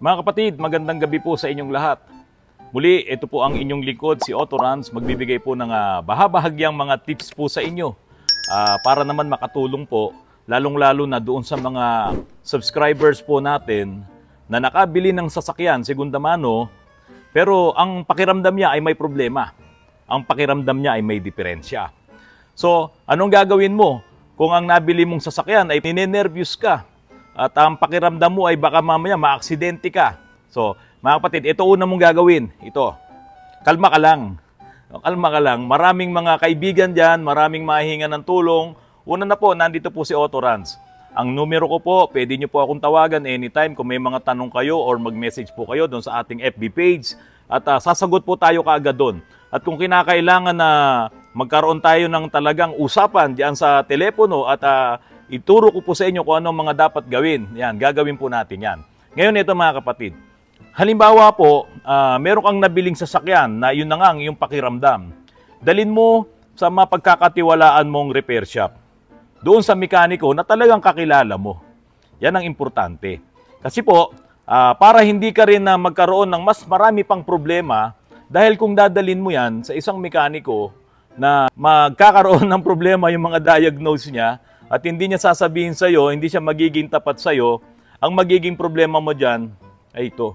Mga kapatid, magandang gabi po sa inyong lahat. Muli, ito po ang inyong lingkod, si Otto Ranz, magbibigay po ng bahabahagyang mga tips po sa inyo para naman makatulong po, lalong-lalo na doon sa mga subscribers po natin na nakabili ng sasakyan, segunda mano, pero ang pakiramdam niya ay may problema. Ang pakiramdam niya ay may diferensya. So, anong gagawin mo kung ang nabili mong sasakyan ay ninenervyos ka? At ang pakiramdam mo ay baka mamaya maaksidente ka. So, mga kapatid, ito una mong gagawin. Ito, kalma ka lang. Kalma ka lang. Maraming mga kaibigan dyan, maraming mahihinga ng tulong. Una na po, nandito po si Otto Ranz. Ang numero ko po, pwede nyo po akong tawagan anytime kung may mga tanong kayo or mag-message po kayo doon sa ating FB page. At sasagot po tayo kaagad doon. At kung kinakailangan na magkaroon tayo ng talagang usapan diyan sa telepono at ituro ko po sa inyo kung anong mga dapat gawin. Yan, gagawin po natin yan. Ngayon ito mga kapatid. Halimbawa po, meron kang nabiling sasakyan na yun na nga ang iyong pakiramdam. Dalin mo sa mapagkakatiwalaan mong repair shop. Doon sa mekaniko na talagang kakilala mo. Yan ang importante. Kasi po, para hindi ka rin na magkaroon ng mas marami pang problema, dahil kung dadalin mo yan sa isang mekaniko na magkakaroon ng problema yung mga diagnose niya, at hindi niya sasabihin sa'yo, hindi siya magiging tapat sa'yo, ang magiging problema mo dyan ay ito,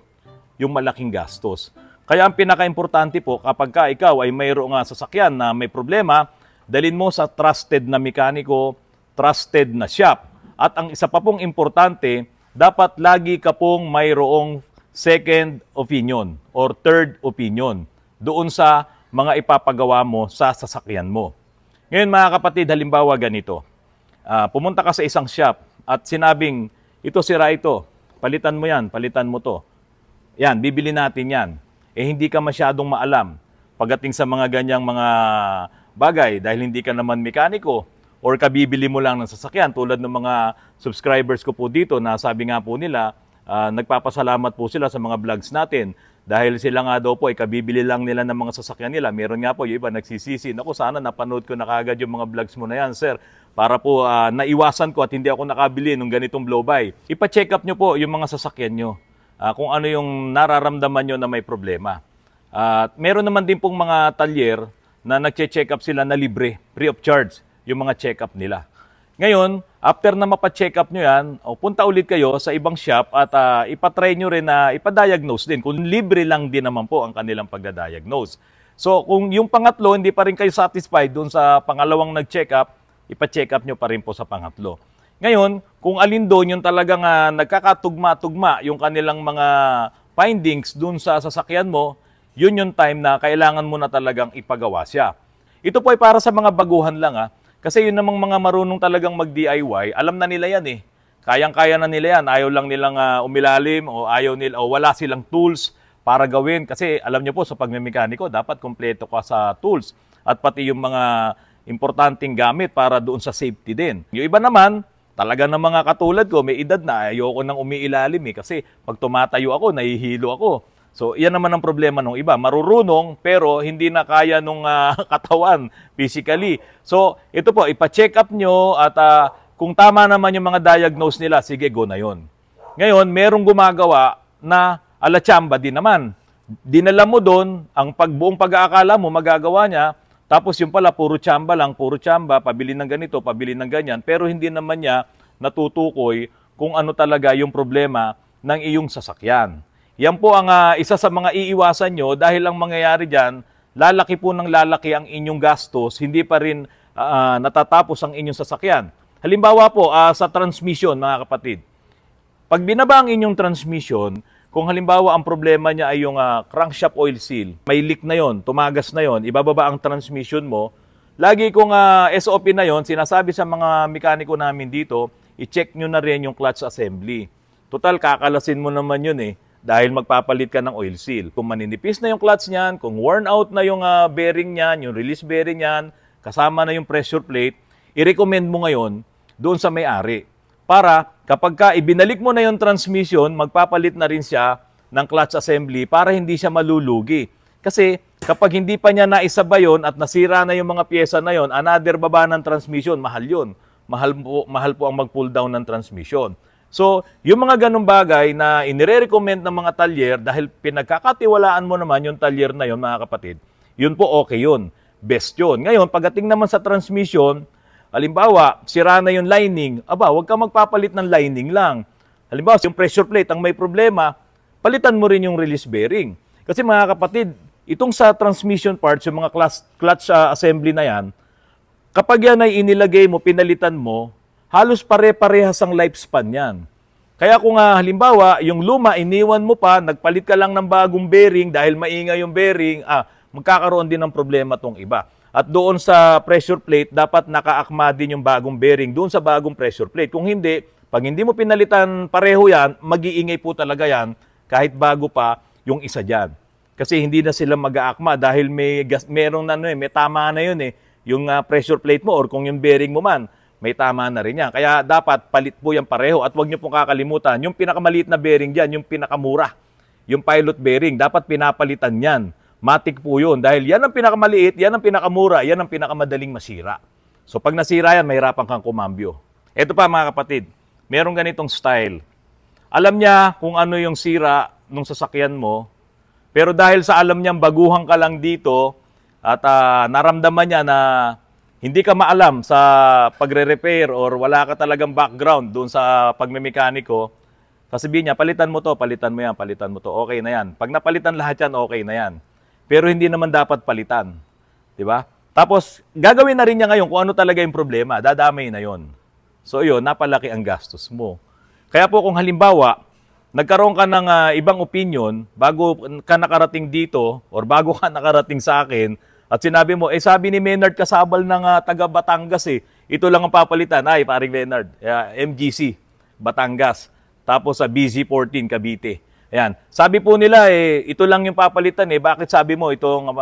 yung malaking gastos. Kaya ang pinaka-importante po, kapag ka ikaw ay mayroong sasakyan na may problema, dalin mo sa trusted na mekaniko, trusted na shop. At ang isa pa pong importante, dapat lagi ka pong mayroong second opinion or third opinion doon sa mga ipapagawa mo sa sasakyan mo. Ngayon mga kapatid, halimbawa ganito. Pumunta ka sa isang shop at sinabing, ito sira ito, palitan mo yan, palitan mo to. Yan, bibili natin yan. Hindi ka masyadong maalam pagdating sa mga ganyang mga bagay dahil hindi ka naman mekaniko or kabibili mo lang ng sasakyan tulad ng mga subscribers ko po dito na sabi nga po nila, nagpapasalamat po sila sa mga vlogs natin dahil sila nga daw po ay kabibili lang nila ng mga sasakyan nila. Meron nga po yung iba nagsisisi, naku sana napanood ko na kagad yung mga vlogs mo na yan sir, para po naiwasan ko at hindi ako nakabili ng ganitong blow-by. Ipa-check up nyo po yung mga sasakyan nyo, kung ano yung nararamdaman nyo na may problema. Meron naman din pong mga talyer na nagche-check up sila na libre, free of charge, yung mga check up nila. Ngayon, after na mapa-check up nyo yan, punta ulit kayo sa ibang shop at ipatry nyo rin na ipadiagnose din. Kung libre lang din naman po ang kanilang pagdadiagnose. So, kung yung pangatlo, hindi pa rin kayo satisfied dun sa pangalawang nag-check up, ipa-check up nyo pa rin po sa pangatlo. Ngayon, kung alin doon yung talagang nagkakatugma-tugma yung kanilang mga findings dun sa sasakyan mo, yun yung time na kailangan mo na talagang ipagawa siya. Ito po ay para sa mga baguhan lang kasi yun namang mga marunong talagang mag-DIY, alam na nila yan Kayang-kaya na nila yan, ayaw lang nilang umilalim o ayaw nila o wala silang tools para gawin. Kasi alam nyo po sa pagmemekaniko, dapat kompleto ka sa tools at pati yung mga importanteng gamit para doon sa safety din. Yung iba naman, talaga ng mga katulad ko, may edad na, ayoko nang umiilalim kasi pag tumatayo ako, nahihilo ako. So, iyan naman ang problema ng iba. Marurunong, pero hindi na kaya nung katawan, physically. So, ito po, ipa-check up nyo at kung tama naman yung mga diagnose nila, sige, go na yon. Ngayon, merong gumagawa na alatsamba din naman. Dinala mo doon, ang buong pag-aakala mo, magagawa niya, tapos yung pala, puro tsamba lang, puro tsamba, pabili ng ganito, pabili ng ganyan, pero hindi naman niya natutukoy kung ano talaga yung problema ng iyong sasakyan. Yan po ang isa sa mga iiwasan nyo dahil ang mangyayari dyan, lalaki po ng lalaki ang inyong gastos, hindi pa rin natatapos ang inyong sasakyan. Halimbawa po, sa transmission, mga kapatid. Pag binaba ang inyong transmission, kung halimbawa ang problema niya ay yung crankshaft oil seal, may leak na yon, tumagas na yon, ibababa ang transmission mo, lagi kong SOP na yon, sinasabi sa mga mekaniko namin dito, i-check nyo na rin yung clutch assembly. Total, kakalasin mo naman yun dahil magpapalit ka ng oil seal. Kung maninipis na yung clutch niyan, kung worn out na yung bearing niyan, yung release bearing niyan, kasama na yung pressure plate, i-recommend mo ngayon doon sa may-ari. Para kapag ka ibinalik mo na yung transmission, magpapalit na rin siya ng clutch assembly para hindi siya malulugi. Kasi kapag hindi pa niya naisabay yun at nasira na yung mga pyesa na yon, another baba ng transmission, mahal yun. Mahal po ang mag-pull down ng transmission. So, yung mga ganung bagay na inire-recommend ng mga talyer dahil pinagkakatiwalaan mo naman yung talyer na yun, mga kapatid, yun po okay yun. Best yun. Ngayon, pagdating naman sa transmission, halimbawa, sira na yung lining, huwag ka magpapalit ng lining lang. Halimbawa, yung pressure plate ang may problema, palitan mo rin yung release bearing. Kasi mga kapatid, itong sa transmission parts, yung mga clutch assembly na yan, kapag yan ay inilagay mo, pinalitan mo, halos pare-parehas ang lifespan yan. Kaya kung halimbawa, yung luma, iniwan mo pa, nagpalit ka lang ng bagong bearing dahil maingay yung bearing, magkakaroon din ng problema tong iba. At doon sa pressure plate, dapat nakaakma din yung bagong bearing doon sa bagong pressure plate. Kung hindi, pag hindi mo pinalitan pareho yan, mag-iingay po talaga yan kahit bago pa yung isa dyan. Kasi hindi na sila mag-aakma dahil may tama na yun yung pressure plate mo or kung yung bearing mo man, may tama na rin yan. Kaya dapat palit po yan pareho at huwag nyo pong kakalimutan, yung pinakamaliit na bearing dyan, yung pinakamura, yung pilot bearing, dapat pinapalitan yan. Matik po yun dahil yan ang pinakamaliit, yan ang pinakamura, yan ang pinakamadaling masira. So pag nasira yan, mahirapan kang kumambyo. Ito pa mga kapatid, merong ganitong style. Alam niya kung ano yung sira nung sasakyan mo, pero dahil sa alam niyang baguhan ka lang dito at naramdaman niya na hindi ka maalam sa pagre-repair or wala ka talagang background doon sa pagmemekaniko, sasabihin niya, palitan mo to, palitan mo yan, palitan mo to, okay na yan. Pag napalitan lahat yan, okay na yan. Pero hindi naman dapat palitan. Diba? Tapos, gagawin na rin niya ngayon kung ano talaga yung problema, dadamay na yon. So yun, napalaki ang gastos mo. Kaya po kung halimbawa, nagkaroon ka ng ibang opinion bago ka nakarating dito or bago ka nakarating sa akin at sinabi mo, sabi ni Maynard Casabal ng taga Batangas ito lang ang papalitan. Ay, paring Maynard, MGC, Batangas. Tapos sa BZ14, Cavite. Ayan. Sabi po nila, ito lang yung papalitan Bakit sabi mo itong,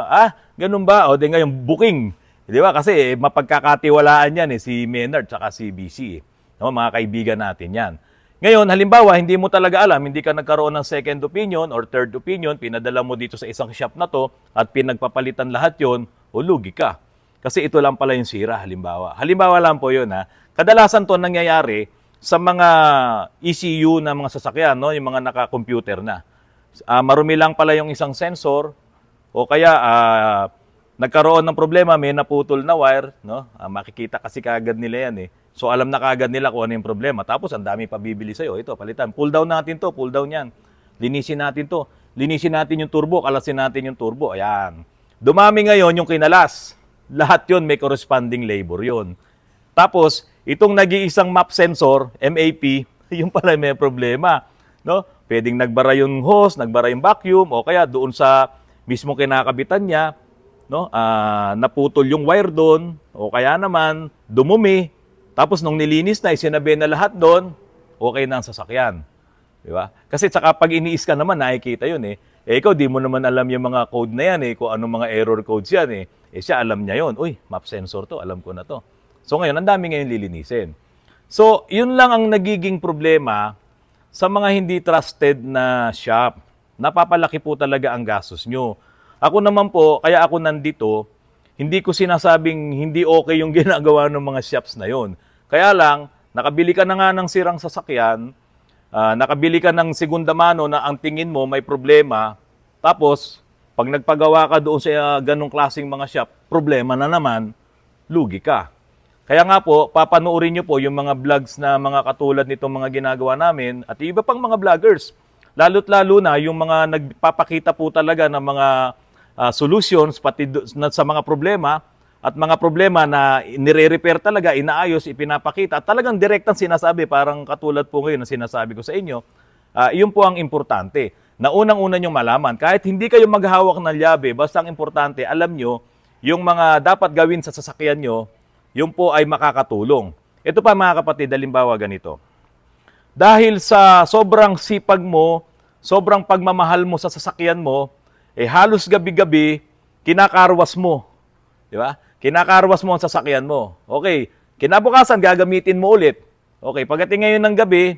ganun ba? O, di ngayon, booking. Di ba? Kasi mapagkakatiwalaan yan si Maynard tsaka si BC. No, mga kaibigan natin yan. Ngayon, halimbawa, hindi mo talaga alam, hindi ka nagkaroon ng second opinion or third opinion, pinadala mo dito sa isang shop na to at pinagpapalitan lahat yon, o lugi ka. Kasi ito lang pala yung sira, halimbawa. Halimbawa lang po yun, Kadalasan to nangyayari sa mga ECU na mga sasakyan, no? Yung mga naka-computer na. Marumi lang pala yung isang sensor o kaya nagkaroon ng problema, may naputol na wire, no? Makikita kasi kaagad nila yan So alam na kaagad nila kung ano yung problema. Tapos ang dami pa bibili sa'yo. Ito, palitan. Pull down natin to, pull down yan. Linisin natin to. Linisin natin yung turbo, kalasin natin yung turbo. Ayan. Dumami ngayon yung kinalas. Lahat yon may corresponding labor yon. Tapos, itong nag-iisang map sensor, MAP, yung pala may problema. No? Pwedeng nagbara yung hose, nagbara yung vacuum, o kaya doon sa mismo kinakabitan niya, no? Naputol yung wire doon, o kaya naman dumumi. Tapos nung nilinis na, isinabi na lahat doon, okay na ang sasakyan. Di ba? Kasi saka pag iniis ka naman, nakikita yun ikaw, di mo naman alam yung mga code na yan kung anong mga error codes yan siya alam niya yun. Uy, map sensor to, alam ko na to. So ngayon, ang dami ngayon lilinisin. So, yun lang ang nagiging problema sa mga hindi trusted na shop. Napapalaki po talaga ang gastos nyo. Ako naman po, kaya ako nandito, hindi ko sinasabing hindi okay yung ginagawa ng mga shops na yon. Kaya lang, nakabili ka na nga ng sirang sasakyan, nakabili ka ng segunda mano na ang tingin mo may problema, tapos, pag nagpagawa ka doon sa ganong klaseng mga shop, problema na naman, lugi ka. Kaya nga po, papanoorin nyo po yung mga vlogs na mga katulad nitong mga ginagawa namin at iba pang mga vloggers. Lalo't lalo na yung mga nagpapakita po talaga ng mga solutions pati sa mga problema at mga problema na nire-repair talaga, inaayos, ipinapakita. At talagang direktang sinasabi, parang katulad po ngayon na sinasabi ko sa inyo, yun po ang importante. Na unang-una nyong malaman, kahit hindi kayo maghahawak ng llabe, basta ang importante, alam nyo, yung mga dapat gawin sa sasakyan nyo, yun po ay makakatulong. Ito pa mga kapatid, halimbawa ganito. Dahil sa sobrang sipag mo, sobrang pagmamahal mo sa sasakyan mo, halos gabi-gabi, kinakarwas mo. Di ba? Kinakarwas mo ang sasakyan mo. Okay, kinabukasan, gagamitin mo ulit. Okay, pagdating ngayon ng gabi,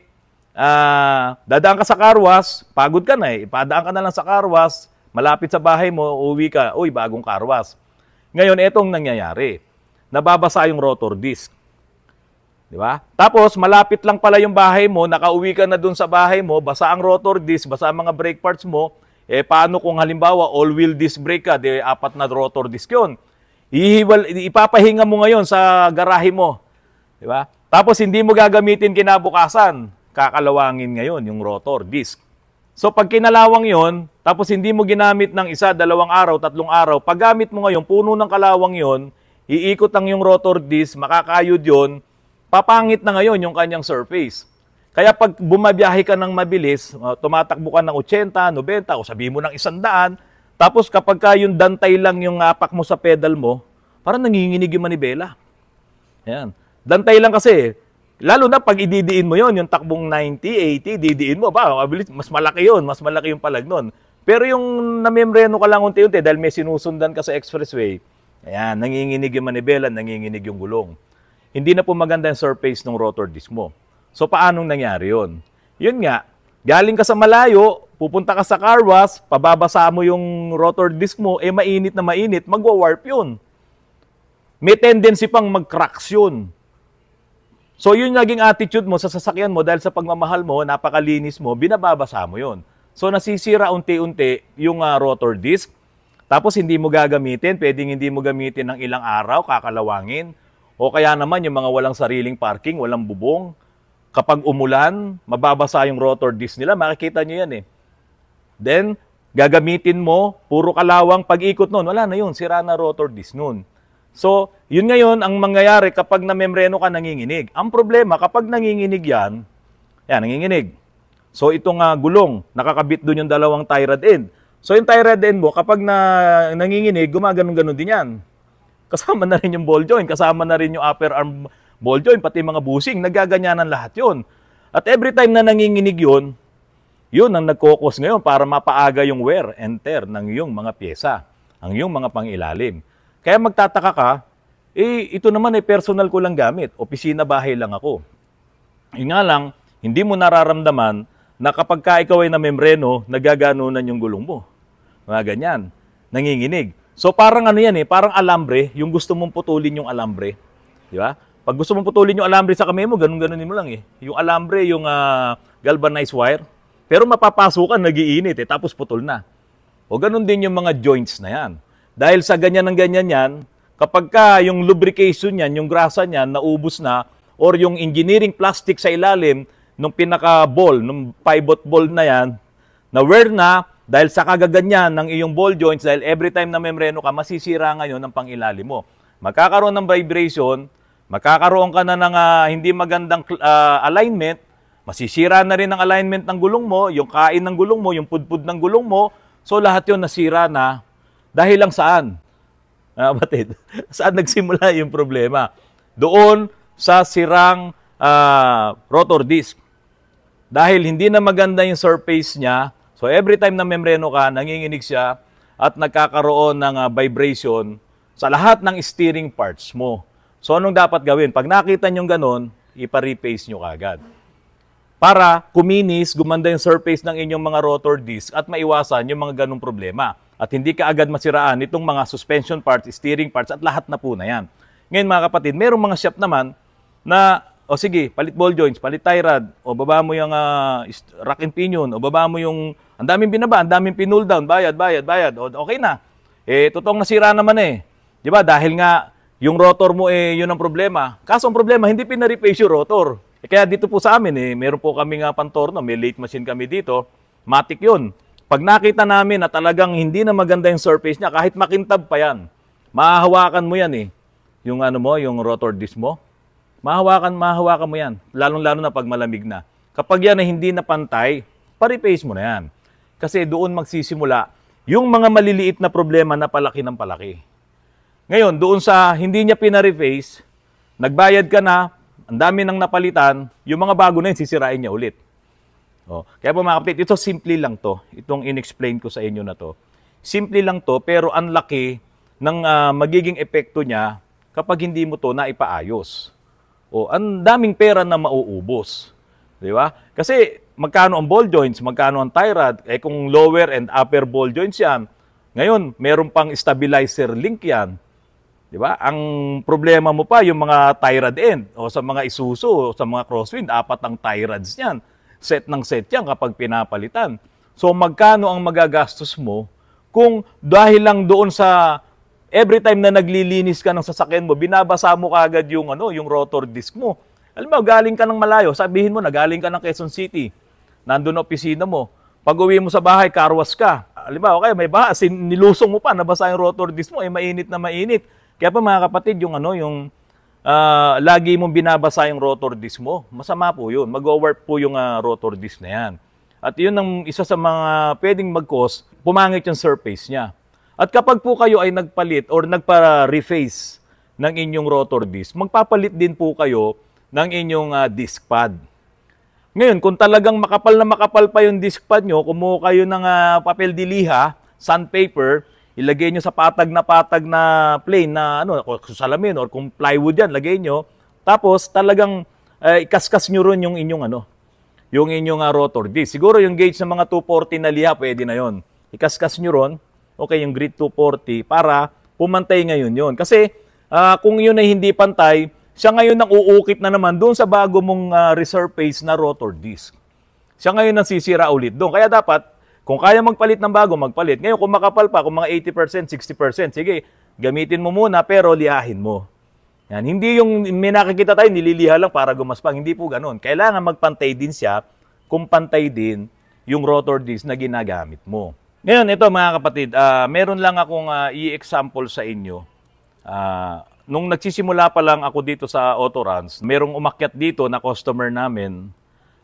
dadaan ka sa karwas, pagod ka na ipadaan ka na lang sa karwas, malapit sa bahay mo, uwi ka, uy, bagong karwas. Ngayon, etong nangyayari. Nababasa yung rotor disc. Di ba? Tapos, malapit lang pala yung bahay mo, nakauwi ka na dun sa bahay mo, basa ang rotor disc, basa ang mga brake parts mo, paano kung halimbawa all-wheel disc brake ka, di 4 na rotor disc yun. Ipapahinga mo ngayon sa garahe mo. Di ba? Tapos, hindi mo gagamitin kinabukasan. Kakalawangin ngayon yung rotor disc. So, pag kinalawang yon, tapos hindi mo ginamit ng 1, 2 araw, 3 araw, paggamit mo ngayon, puno ng kalawang yon, iikot ang yung rotor disc, makakayod yon, papangit na ngayon yung kanyang surface. Kaya pag bumabiyahe ka ng mabilis, tumatakbo ka ng 80, 90, o sabihin mo ng 100, tapos kapag ka yung dantay lang yung apak mo sa pedal mo, parang nanginginig yung manibela. Ayan. Dantay lang kasi, lalo na pag ididiin mo yon, yung takbong 90, 80, didiin mo, mabilis, mas malaki yun, mas malaki yung palag nun. Pero yung namembreno ka lang unti-unti dahil may sinusundan ka sa expressway, ayan, nanginginig yung manibela, nanginginig yung gulong. Hindi na po maganda yung surface ng rotor disc mo. So, paanong nangyari yun? Yun nga, galing ka sa malayo, pupunta ka sa car wash, pababasa mo yung rotor disc mo, mainit na mainit, magwa-warp yun. May tendency pang mag-cracks yun. So, yun naging attitude mo sa sasakyan mo dahil sa pagmamahal mo, napakalinis mo, binababasa mo yun. So, nasisira unti-unti yung rotor disc. Tapos, hindi mo gagamitin, pwedeng hindi mo gamitin ng ilang araw, kakalawangin. O kaya naman yung mga walang sariling parking, walang bubong. Kapag umulan, mababasa yung rotor disc nila. Makikita nyo yan eh. Then, gagamitin mo, puro kalawang pag-ikot nun. Wala na yun, sira na rotor disc nun. So, yun ngayon ang mangyayari kapag namembreno ka, nanginginig. Ang problema, kapag nanginginig yan, nanginginig. So, itong gulong, nakakabit dun yung 2 tie rod end. So, yung tie rod end mo, kapag nanginginig, gumaganon-ganon din yan. Kasama na rin yung ball joint, kasama na rin yung upper arm ball joint, pati mga bushing, nagaganyanan lahat yun. At every time na nanginginig yun, yun ang nagkokos ngayon para mapaaga yung wear and tear ng iyong mga pyesa, ang iyong mga pangilalim. Kaya magtataka ka, ito naman personal ko lang gamit, opisina bahay lang ako. Yun nga lang, hindi mo nararamdaman na kapag ka ikaw ay namembreno, nagaganunan yung gulong mo. Mga ganyan, nanginginig. So parang ano yan parang alambre, yung gusto mong putulin yung alambre. Di ba? Pag gusto mong putulin yung alambre sa kamay mo, ganun-ganunin mo lang Yung alambre, yung galvanized wire. Pero mapapasukan, nagiinit tapos putol na. O ganun din yung mga joints na yan. Dahil sa ganyan ng ganyan yan, kapag ka yung lubrication yan, yung grasa niyan, naubos na, or yung engineering plastic sa ilalim, nung pinaka-ball, nung pivot ball na yan, na-wear na, dahil sa kagaganyan ng iyong ball joints, dahil every time na membreno ka, masisira ngayon ang pangilalim mo. Magkakaroon ng vibration, magkakaroon ka na ng hindi magandang alignment, masisira na rin ang alignment ng gulong mo, yung kain ng gulong mo, yung pudpud ng gulong mo, so lahat yun nasira na. Dahil lang saan? Batid, saan nagsimula yung problema? Doon sa sirang rotor disc. Dahil hindi na maganda yung surface niya, so every time na membreno ka, nanginginig siya at nagkakaroon ng vibration sa lahat ng steering parts mo. So anong dapat gawin? Pag nakita nyo ganon, ipa-repace nyo kagad. Para kuminis, gumanda yung surface ng inyong mga rotor disc at maiwasan yung mga ganong problema. At hindi ka agad masiraan itong mga suspension parts, steering parts at lahat na po na yan. Ngayon mga kapatid, merong mga shop naman na sige, palit ball joints, palit tie rod, o baba mo yung rack and pinion, o baba mo yung, ang daming binaba, ang daming pinull down, bayad, o okay na. Totoong nasira naman Di ba? Dahil nga, yung rotor mo yun ang problema. Kaso ang problema, hindi pina-replace yung rotor. Kaya dito po sa amin, meron po kami pantorno, may late machine kami dito, matic yun. Pag nakita namin na talagang hindi na maganda yung surface niya, kahit makintab pa yan, mahahawakan mo yan yung yung rotor disc mo. Mahawakan mo yan. Lalong-lalo na pag malamig na. Kapag yan hindi na pantay, pa-repace mo na yan. Kasi doon magsisimula yung mga maliliit na problema na palaki ng palaki. Ngayon, doon sa hindi niya pina-repace, nagbayad ka na, ang dami nang napalitan, yung mga bago na yun, sisirain niya ulit. Kaya po mga kapatid, ito simple lang to. Itong in-explain ko sa inyo na to. Simple lang to, pero ang laki ng magiging epekto niya kapag hindi mo to naipaayos. Ang daming pera na mauubos. Di ba? Kasi magkano ang ball joints, magkano ang tie rod, kung lower and upper ball joints yan, ngayon, meron pang stabilizer link yan. Di ba? Ang problema mo pa, yung mga tie rod end, o sa mga Isuzu, o sa mga crosswind, 4 ang tie rods niyan. Set ng set yan kapag pinapalitan. So, magkano ang magagastos mo kung dahil lang doon sa every time na naglilinis ka ng sasakyan mo, binabasa mo kagad yung, yung rotor disc mo. Alam mo, galing ka ng malayo, sabihin mo na galing ka ng Quezon City, nandun na opisina mo. Pag uwi mo sa bahay, karwas ka. Alam mo, okay, may baha, nilusong mo pa, nabasa yung rotor disc mo, mainit na mainit. Kaya pa mga kapatid, yung lagi mong binabasa yung rotor disc mo, masama po yun. Mag-warp po yung rotor disc na yan. At yun ang isa sa mga pwedeng mag-cause, pumangit yung surface niya. At kapag po kayo ay nagpalit or nagpa-reface ng inyong rotor disc, magpapalit din po kayo ng inyong disc pad. Ngayon, kung talagang makapal na makapal pa yung disc pad nyo, kumuha kayo ng papel de liha, sandpaper, ilagay nyo sa patag na plane na salamin or kung plywood yan, lagay nyo. Tapos talagang ikaskas nyo ron yung inyong rotor disc. Siguro yung gauge ng mga 240 na liha, pwede na yon. Ikaskas nyo ron, okay, yung grid 240 para pumantay ngayon yon. Kasi kung yun ay hindi pantay, siya ngayon ang uukit na naman doon sa bago mong resurface na rotor disc. Siya ngayon ang sisira ulit doon. Kaya dapat, kung kaya magpalit ng bago, magpalit. Ngayon, kung makapal pa, kung mga 80%, 60%, sige, gamitin mo muna, pero lihahin mo. Yan. Hindi yung may nakikita tayo, nililiha lang para gumaspang. Hindi po ganun. Kailangan magpantay din siya kung pantay din yung rotor disc na ginagamit mo. Ngayon, ito mga kapatid, meron lang akong i-example sa inyo. Nung nagsisimula pa lang ako dito sa Autoruns, merong umakyat dito na customer namin.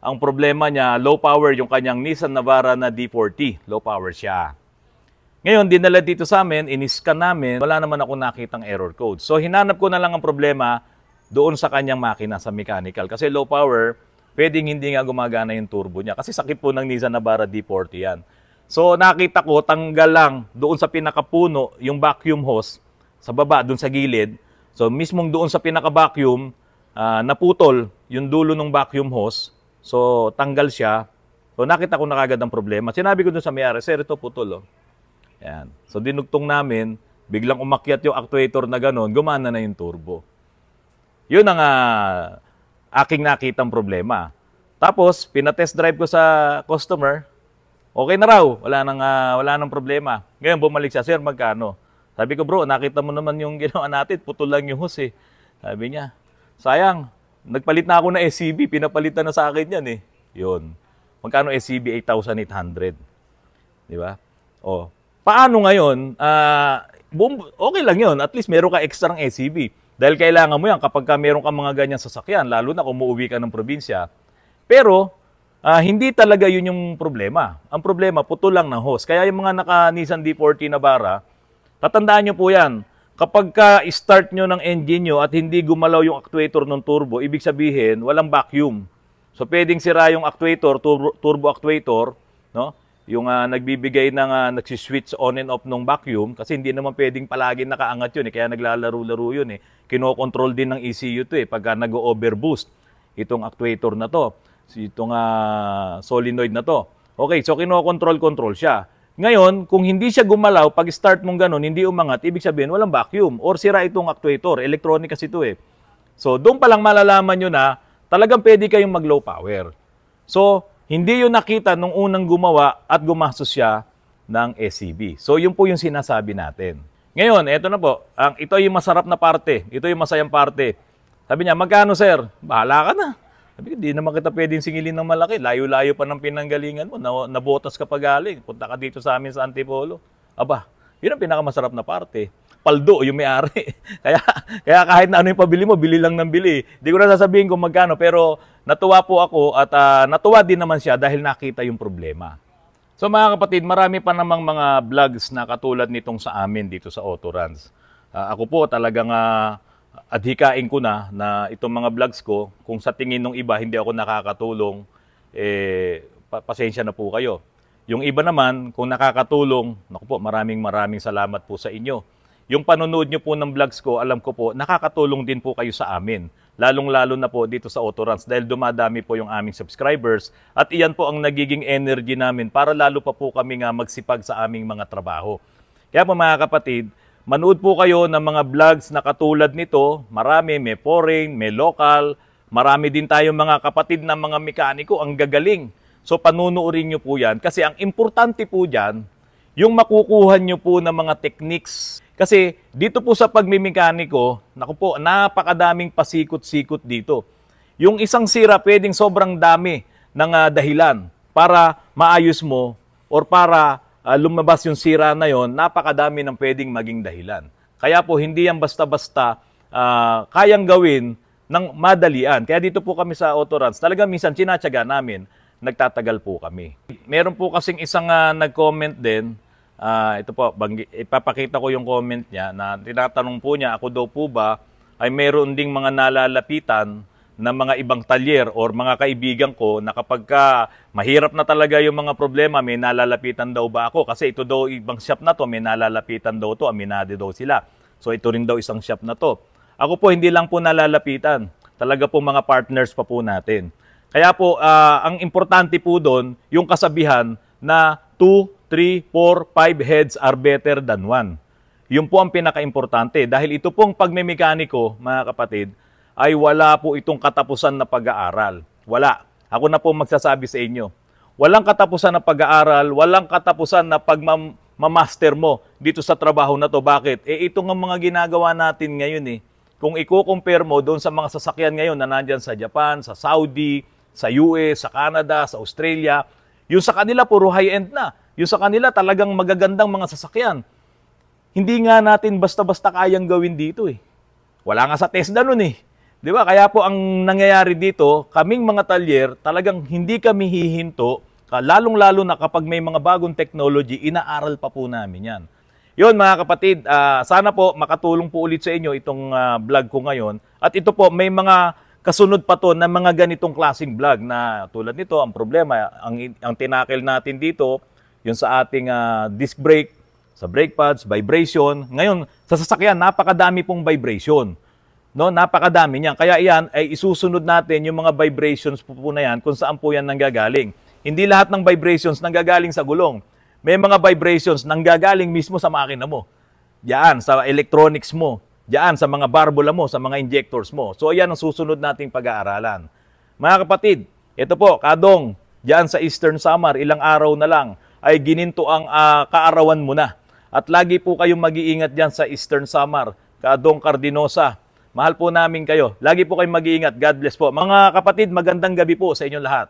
Ang problema niya, low power yung kanyang Nissan Navara na D40. Low power siya. Ngayon, dinala dito sa amin, in-scan namin, wala naman ako nakitang error code. So, hinanap ko na lang ang problema doon sa kanyang makina, sa mechanical. Kasi low power, pwedeng hindi nga gumagana yung turbo niya. Kasi sakit po ng Nissan Navara D40 yan. So, nakita ko, tanggal lang doon sa pinakapuno, yung vacuum hose, sa baba, doon sa gilid. So, mismong doon sa pinaka-vacuum, naputol yung dulo ng vacuum hose. So, tanggal siya. So, nakita ko na kagad ang problema. Sinabi ko dun sa may-ari, sir, ito putol. Oh. Yan. So, dinugtong namin, biglang umakyat yung actuator na gano'n, gumana na yung turbo. Yun ang aking nakitang problema. Tapos, pinatest drive ko sa customer, okay na raw, wala nang problema. Ngayon, bumalik siya, sir, magkano? Sabi ko, bro, nakita mo naman yung ginawa natin, putol lang yung hose eh. Sabi niya, sayang, nagpalit na ako na SCB, pinapalitan na sa akin yan eh. Yun. Magkano SCB? 8,800. Di ba? O, paano ngayon? Okay lang yun. At least meron ka extra ng SCB. Dahil kailangan mo yan kapag meron ka mga ganyan sasakyan, lalo na kung umuwi ka ng probinsya. Pero, hindi talaga yun yung problema. Ang problema, putol lang ng hose. Kaya yung mga naka-Nissan D40 na bara, tatandaan nyo po yan. Kapag ka-start nyo ng engine nyo at hindi gumalaw yung actuator ng turbo, ibig sabihin, walang vacuum. So, pwedeng sira yung actuator, turbo actuator, no? Yung nagbibigay ng nagsiswitch on and off ng vacuum, kasi hindi naman pwedeng palagi nakaangat yun, kaya naglalaro-laro yun. Kinokontrol din ng ECU to pagka nag-overboost itong actuator na to, itong solenoid na to. Okay, so kinokontrol siya. Ngayon, kung hindi siya gumalaw, pag start mong ganun, hindi umangat, ibig sabihin walang vacuum or sira itong actuator. Electronic kasi ito eh. So, doon pa lang malalaman nyo na talagang pwede kayong mag-low power. So, hindi yun nakita nung unang gumawa at gumastos siya ng SCB. So, yun po yung sinasabi natin. Ngayon, eto na po. Ito yung masarap na parte. Ito yung masayang parte. Sabi niya, magkano sir? Bahala ka na. Sabi ko, di naman kita pwedeng singilin ng malaki. Layo-layo pa ng pinanggalingan mo. Nabotas ka pa galing. Punta ka dito sa amin sa Antipolo. Aba, yun ang pinakamasarap na parte. Paldo, yung may-ari. kaya kahit na ano yung pabili mo, bili lang ng bili. Di ko na sasabihin kung magkano. Pero natuwa po ako at natuwa din naman siya dahil nakita yung problema. So mga kapatid, marami pa namang mga vlogs na katulad nitong sa amin dito sa Autoruns. Ako po talagang adhikain ko na itong mga vlogs ko, kung sa tingin ng iba hindi ako nakakatulong, pasensya na po kayo. Yung iba naman, kung nakakatulong, naku po, maraming salamat po sa inyo. Yung panonood nyo po ng vlogs ko, alam ko po, nakakatulong din po kayo sa amin. Lalong-lalo na po dito sa Autoruns dahil dumadami po yung aming subscribers at iyan po ang nagiging energy namin para lalo pa po kami nga magsipag sa aming mga trabaho. Kaya po mga kapatid, Manood po kayo ng mga vlogs na katulad nito. Marami, may foreign, may local. Marami din tayong mga kapatid na mga mekaniko, ang gagaling. So panunuorin nyo po yan. Kasi ang importante po dyan, yung makukuha nyo po ng mga techniques. Kasi dito po sa pagmimekaniko, naku po, napakadaming pasikot-sikot dito. Yung isang sira, pwedeng sobrang dami ng dahilan para maayos mo or para lumabas yung sira na yon, napakadami ng pwedeng maging dahilan. Kaya po, hindi yan basta-basta kayang gawin ng madalian. Kaya dito po kami sa Autorans, talagang minsan tinatyaga namin, nagtatagal po kami. Meron po kasing isang nag-comment din, ito po, ipapakita ko yung comment niya, na tinatanong po niya, ako daw po ba ay meron ding mga nalalapitan ng mga ibang talyer or mga kaibigan ko na kapag mahirap na talaga yung mga problema, may nalalapitan daw ba ako? Kasi ito daw, ibang shop na to, may nalalapitan daw to, aminado daw sila. So ito rin daw isang shop na to. Ako po, hindi lang po nalalapitan. Talaga po mga partners pa po natin. Kaya po, ang importante po doon, yung kasabihan na 2, 3, 4, 5 heads are better than 1. Yun po ang pinaka-importante. Dahil ito pong pagmemekaniko, mga kapatid, ay wala po itong katapusan na pag-aaral. Wala. Ako na po magsasabi sa inyo. Walang katapusan na pag-aaral, walang katapusan na pagmamaster mo dito sa trabaho na to. Bakit? Ito nga mga ginagawa natin ngayon eh. Kung i-compare mo doon sa mga sasakyan ngayon na nandyan sa Japan, sa Saudi, sa US, sa Canada, sa Australia, yung sa kanila puro high-end na. Yung sa kanila talagang magagandang mga sasakyan. Hindi nga natin basta-basta kayang gawin dito eh. Wala nga sa Tesla nun eh. Di ba? Kaya po ang nangyayari dito, kaming mga talyer, talagang hindi kami hihinto, lalong-lalo na kapag may mga bagong technology, inaaral pa po namin yan. Yun mga kapatid, sana po makatulong po ulit sa inyo itong vlog ko ngayon. At ito po, may mga kasunod pa to na mga ganitong klaseng vlog na tulad nito, ang problema, ang tinakil natin dito, yung sa ating disc brake, sa brake pads, vibration. Ngayon, sa sasakyan, napakadami pong vibration. No, napakadami niyan. Kaya iyan ay isusunod natin yung mga vibrations po na yan kung saan po yan nanggagaling. Hindi lahat ng vibrations nanggagaling sa gulong. May mga vibrations nanggagaling mismo sa makina mo. Diyan, sa electronics mo. Diyan, sa mga barbula mo, sa mga injectors mo. So, yan ang susunod nating pag-aaralan. Mga kapatid, ito po, kadong, diyan sa Eastern Samar, ilang araw na lang, ay gininto ang kaarawan mo na. At lagi po kayong mag-iingat diyan sa Eastern Samar, kadong Cardinosa. Mahal po namin kayo. Lagi po kayong mag-iingat. God bless po. Mga kapatid, magandang gabi po sa inyong lahat.